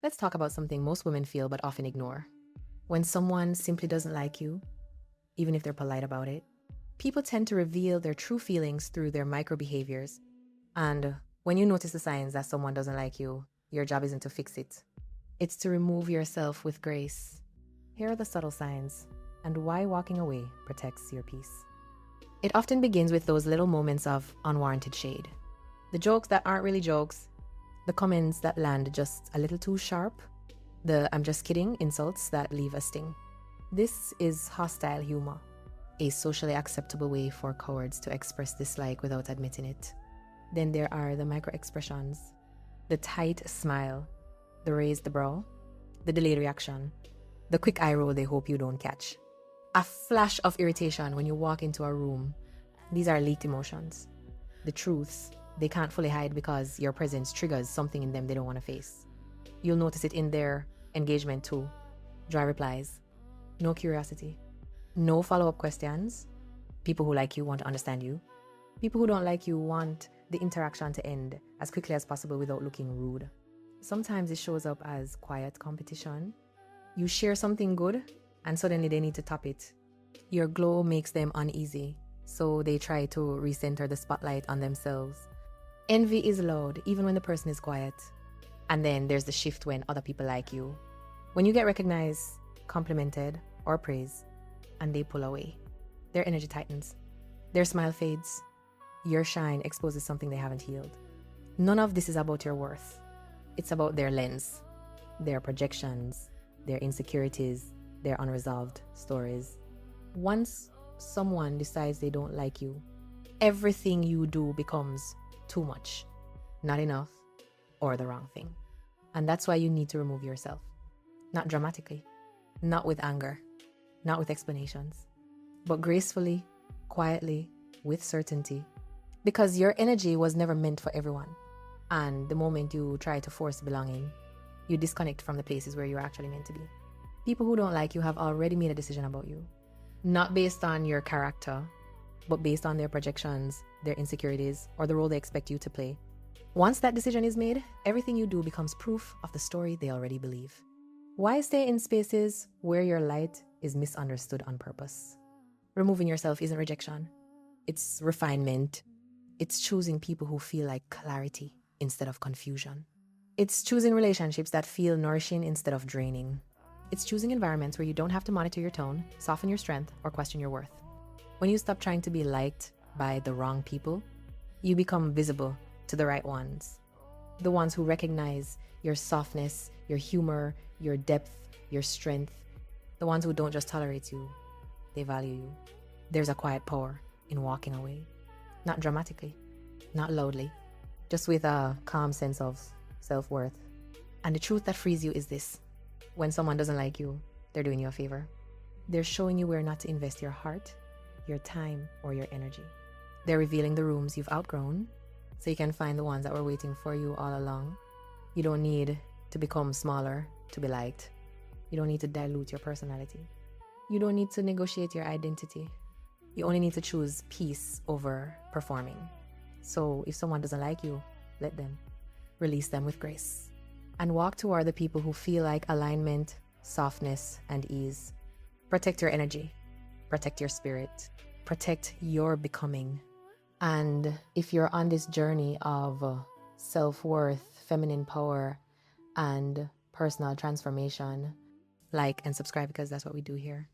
Let's talk about something most women feel but often ignore. When someone simply doesn't like you, even if they're polite about it, people tend to reveal their true feelings through their micro behaviors. And when you notice the signs that someone doesn't like you, your job isn't to fix it. It's to remove yourself with grace. Here are the subtle signs and why walking away protects your peace. It often begins with those little moments of unwarranted shade. The jokes that aren't really jokes, the comments that land just a little too sharp, the "I'm just kidding" insults that leave a sting. This is hostile humor, a socially acceptable way for cowards to express dislike without admitting it. Then there are the micro expressions, the tight smile, the raised brow, the delayed reaction, the quick eye roll they hope you don't catch, a flash of irritation when you walk into a room. These are leaked emotions. The truths they can't fully hide because your presence triggers something in them they don't want to face. You'll notice it in their engagement too. Dry replies, no curiosity, no follow-up questions. People who like you want to understand you. People who don't like you want the interaction to end as quickly as possible without looking rude. Sometimes it shows up as quiet competition. You share something good and suddenly they need to top it. Your glow makes them uneasy, so they try to recenter the spotlight on themselves. Envy is loud even when the person is quiet. And then there's the shift when other people like you. When you get recognized, complimented, or praised, and they pull away, their energy tightens, their smile fades, your shine exposes something they haven't healed. None of this is about your worth. It's about their lens, their projections, their insecurities, their unresolved stories. Once someone decides they don't like you, everything you do becomes too much, not enough, or the wrong thing. And that's why you need to remove yourself. Not dramatically, not with anger, not with explanations, but gracefully, quietly, with certainty. Because your energy was never meant for everyone. And the moment you try to force belonging, you disconnect from the places where you're actually meant to be. People who don't like you have already made a decision about you. Not based on your character, but based on their projections, their insecurities, or the role they expect you to play. Once that decision is made, everything you do becomes proof of the story they already believe. Why stay in spaces where your light is misunderstood on purpose? Removing yourself isn't rejection. It's refinement. It's choosing people who feel like clarity instead of confusion. It's choosing relationships that feel nourishing instead of draining. It's choosing environments where you don't have to monitor your tone, soften your strength, or question your worth. When you stop trying to be liked by the wrong people, you become visible to the right ones. The ones who recognize your softness, your humor, your depth, your strength. The ones who don't just tolerate you, they value you. There's a quiet power in walking away. Not dramatically, not loudly, just with a calm sense of self-worth. And the truth that frees you is this. When someone doesn't like you, they're doing you a favor. They're showing you where not to invest your heart, your time, or your energy. They're revealing the rooms you've outgrown so you can find the ones that were waiting for you all along. You don't need to become smaller to be liked. You don't need to dilute your personality. You don't need to negotiate your identity. You only need to choose peace over performing. So if someone doesn't like you, let them. Release them with grace. And walk toward the people who feel like alignment, softness, and ease. Protect your energy. Protect your spirit. Protect your becoming. And if you're on this journey of self-worth, feminine power, and personal transformation, like and subscribe because that's what we do here.